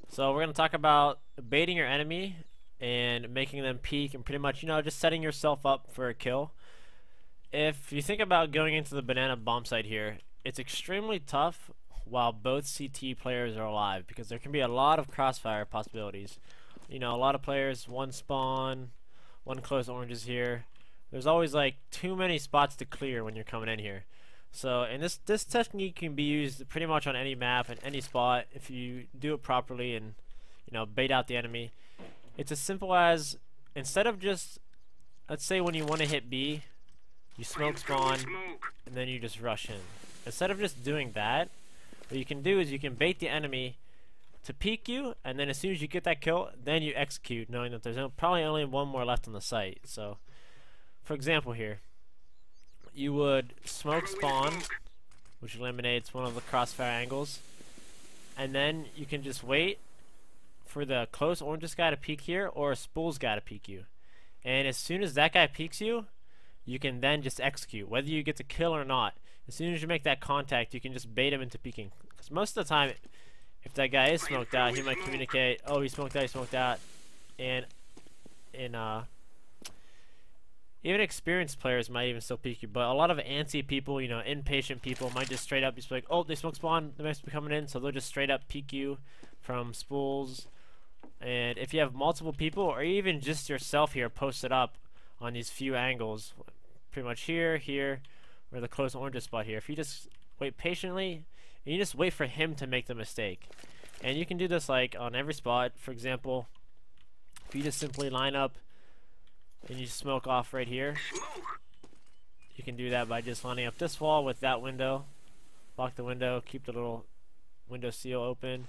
So we're going to talk about baiting your enemy and making them peek and pretty much, just setting yourself up for a kill. If you think about going into the banana bomb site here, it's extremely tough while both CT players are alive because there can be a lot of crossfire possibilities. A lot of players, one spawn, one close oranges here. There's always like too many spots to clear when you're coming in here. So, and this technique can be used pretty much on any map and any spot if you do it properly and bait out the enemy. It's as simple as, instead of just, let's say when you want to hit B, you smoke spawn and then you just rush in. Instead of just doing that, what you can do is you can bait the enemy to peek you, and then as soon as you get that kill, then you execute, knowing that there's probably only one more left on the site. So, for example here, you would smoke spawn, which eliminates one of the crossfire angles, and then you can just wait for the close oranges guy to peek here, or a spools guy to peek you. And as soon as that guy peeks you, you can then just execute, whether you get the kill or not. As soon as you make that contact, you can just bait him into peeking. Because most of the time, if that guy is smoked out, he might communicate, oh, he smoked out, and even experienced players might even still peek you, but a lot of antsy people, impatient people might just straight up be like, oh, they smoke spawn, they must be coming in, so they'll just straight up peek you from spools. And if you have multiple people, or even just yourself here posted up on these few angles, pretty much here, or the close orange spot here, if you just wait patiently, and you just wait for him to make the mistake. And you can do this like on every spot. For example, if you just simply line up and you smoke off right here, you can do that by just lining up this wall with that window, block the window, keep the little window seal open,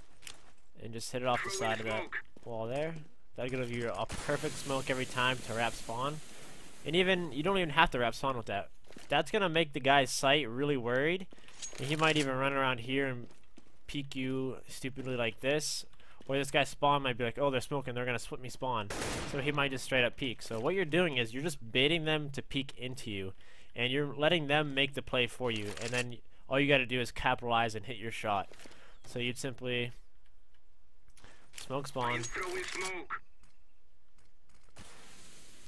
and just hit it off the side of that wall there. That'll give you a perfect smoke every time to wrap spawn. And even, you don't even have to wrap spawn with that. That's gonna make the guy's sight really worried, and he might even run around here and peek you stupidly like this. Or this guy's spawn might be like, oh, they're smoking, they're gonna split me spawn. So he might just straight up peek. So what you're doing is you're just baiting them to peek into you, and you're letting them make the play for you, and then all you gotta do is capitalize and hit your shot. So you'd simply smoke spawn,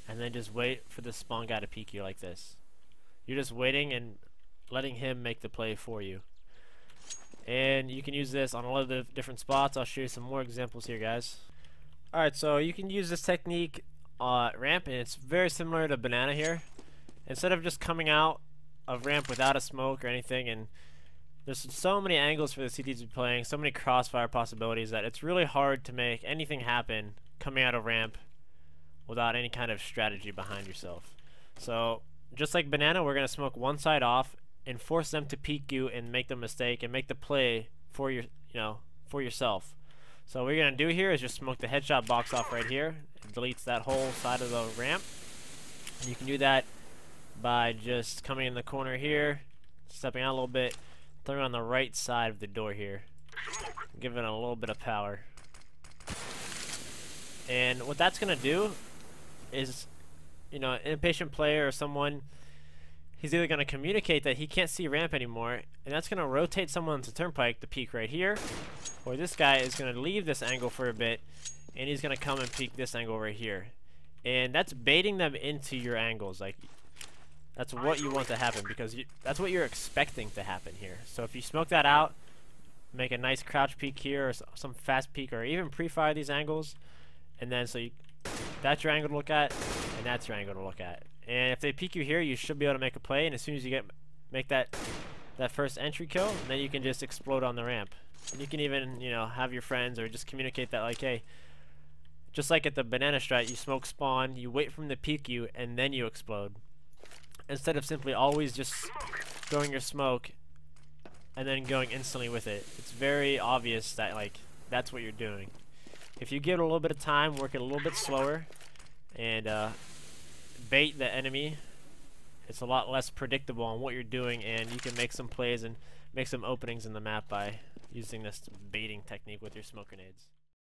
and then just wait for the spawn guy to peek you like this. You're just waiting and letting him make the play for you. And you can use this on a lot of the different spots. I'll show you some more examples here, guys. Alright, so you can use this technique ramp, and it's very similar to banana here. Instead of just coming out of ramp without a smoke or anything, and there's so many angles for the CTs to be playing, so many crossfire possibilities, that it's really hard to make anything happen coming out of ramp without any kind of strategy behind yourself. So just like banana, we're going to smoke one side off and force them to peek you and make the mistake and make the play for your, for yourself. So what you're going to do here is just smoke the headshot box off right here. It deletes that whole side of the ramp. And you can do that by just coming in the corner here, stepping out a little bit, throwing on the right side of the door here, giving it a little bit of power. And what that's going to do is, an impatient player or someone, he's either going to communicate that he can't see ramp anymore, and that's going to rotate someone to turnpike to peek right here, or this guy is going to leave this angle for a bit, and he's going to come and peek this angle right here. And that's baiting them into your angles. Like, that's what you want to happen, because that's what you're expecting to happen here. So if you smoke that out, make a nice crouch peek here, or some fast peek, or even pre-fire these angles, and then that's your angle to look at, and that's your angle to look at. And if they peek you here, you should be able to make a play, and as soon as you make that first entry kill, then you can just explode on the ramp. And you can even, have your friends or just communicate that, like, hey, just like at the banana strat, you smoke spawn, you wait for them to peek you, and then you explode. Instead of simply always just throwing your smoke and then going instantly with it. It's very obvious that, like, that's what you're doing. If you give it a little bit of time, work it a little bit slower, and bait the enemy, it's a lot less predictable on what you're doing, and you can make some plays and make some openings in the map by using this baiting technique with your smoke grenades.